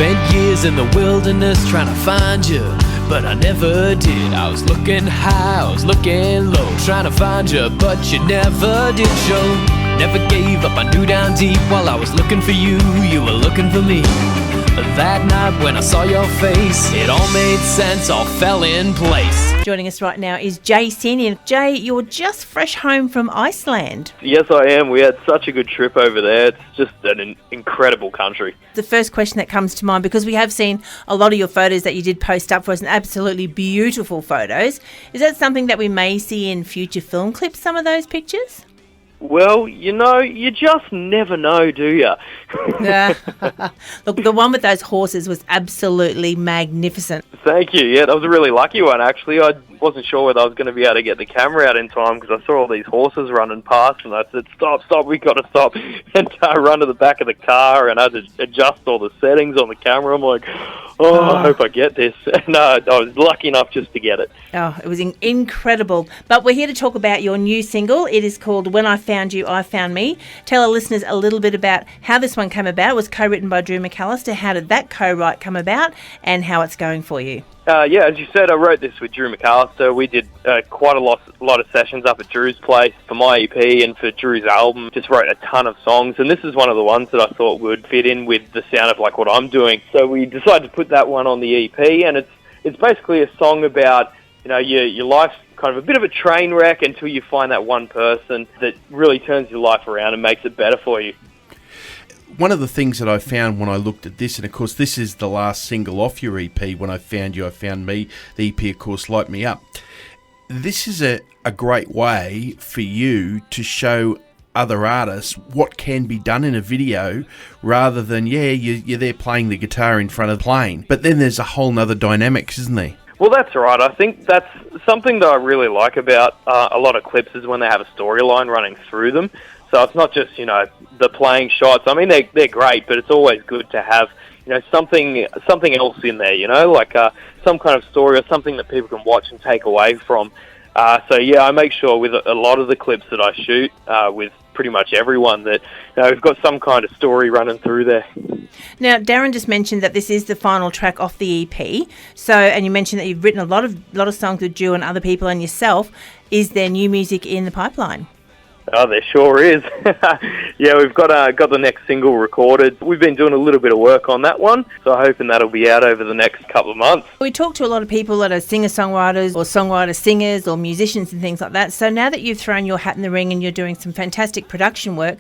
Spent years in the wilderness trying to find you, but I never did. I was looking high, I was looking low, trying to find you, but you never did show. Never gave up, I knew down deep while I was looking for you, you were looking for me. That night when I saw your face, it all made sense, all fell in place. Joining us right now is Jay Seeney. Jay, you're just fresh home from Iceland. Yes, I am. We had such a good trip over there. It's just an incredible country. The first question that comes to mind, because we have seen a lot of your photos that you did post up for us, and absolutely beautiful photos. Is that something that we may see in future film clips, some of those pictures? Well, you just never know, do you? Look, the one with those horses was absolutely magnificent. Thank you. Yeah, that was a really lucky one, actually. I wasn't sure whether I was going to be able to get the camera out in time because I saw all these horses running past, and I said, stop, we've got to stop, and run to the back of the car, and I had to adjust all the settings on the camera. I'm like, I hope I get this. And I was lucky enough just to get it. Oh, it was incredible. But we're here to talk about your new single. It is called When I Found You, I Found Me. Tell our listeners a little bit about how this one came about. It was co-written by Drew McAllister. How did that co-write come about, and how it's going for you? Yeah, as you said, I wrote this with Drew McAllister. We did quite a lot of sessions up at Drew's place for my EP and for Drew's album. Just wrote a ton of songs, and this is one of the ones that I thought would fit in with the sound of like what I'm doing. So we decided to put that one on the EP, and it's basically a song about your life's kind of a bit of a train wreck until you find that one person that really turns your life around and makes it better for you. One of the things that I found when I looked at this, and of course this is the last single off your EP, When I Found You, I Found Me, the EP of course, Light Me Up. This is a great way for you to show other artists what can be done in a video rather than, you're there playing the guitar in front of the plane. But then there's a whole nother dynamics, isn't there? Well, that's right. I think that's something that I really like about a lot of clips is when they have a storyline running through them. So it's not just, the playing shots. I mean, they're great, but it's always good to have, something else in there, like some kind of story or something that people can watch and take away from. So, I make sure with a lot of the clips that I shoot with pretty much everyone that we've got some kind of story running through there. Now, Darren just mentioned that this is the final track off the EP. So, and you mentioned that you've written a lot of songs with Drew and other people and yourself. Is there new music in the pipeline? Oh, there sure is. Yeah, we've got the next single recorded. We've been doing a little bit of work on that one, so I'm hoping that'll be out over the next couple of months. We talk to a lot of people that are singer-songwriters or songwriter-singers or musicians and things like that. So now that you've thrown your hat in the ring and you're doing some fantastic production work,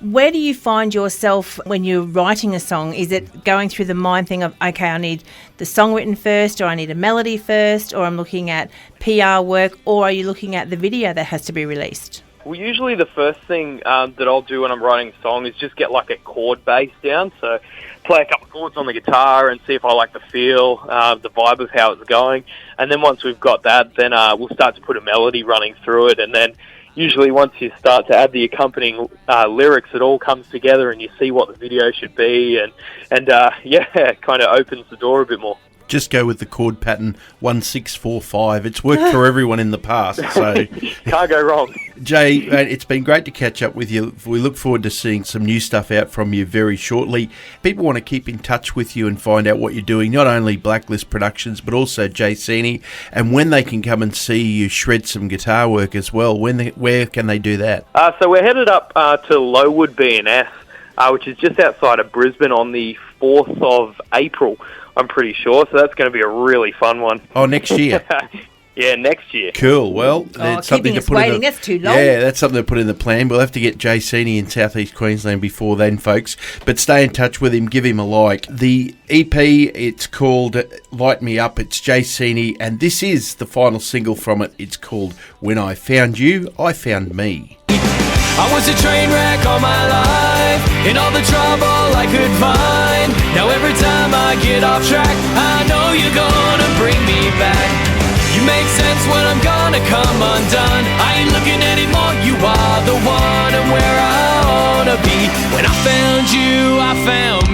where do you find yourself when you're writing a song? Is it going through the mind thing of, okay, I need the song written first, or I need a melody first, or I'm looking at PR work, or are you looking at the video that has to be released? Well, usually the first thing that I'll do when I'm writing a song is just get like a chord base down. So play a couple of chords on the guitar and see if I like the feel, the vibe of how it's going. And then once we've got that, then we'll start to put a melody running through it. And then usually once you start to add the accompanying lyrics, it all comes together and you see what the video should be. And it kind of opens the door a bit more. Just go with the chord pattern 1-6-4-5. It's worked for everyone in the past, so can't go wrong. Jay, it's been great to catch up with you. We look forward to seeing some new stuff out from you very shortly. People want to keep in touch with you and find out what you're doing, not only Blacklist Productions, but also Jay Seeney, and when they can come and see you shred some guitar work as well. Where can they do that? So we're headed up to Lowood B&S, which is just outside of Brisbane on the 4th of April. I'm pretty sure, so that's going to be a really fun one. Oh, next year? Yeah, next year. Cool. Well, that's something to put waiting. That's too long. Yeah, that's something to put in the plan. We'll have to get Jay Seeney in Southeast Queensland before then, folks. But stay in touch with him. Give him a like. The EP, it's called Light Me Up. It's Jay Seeney, and this is the final single from it. It's called When I Found You, I Found Me. I was a train wreck all my life, in all the trouble I could find. Now every time I get off track, I know you're gonna bring me back. You make sense when I'm gonna come undone. I ain't looking anymore, you are the one, and where I ought to be. When I found you, I found me.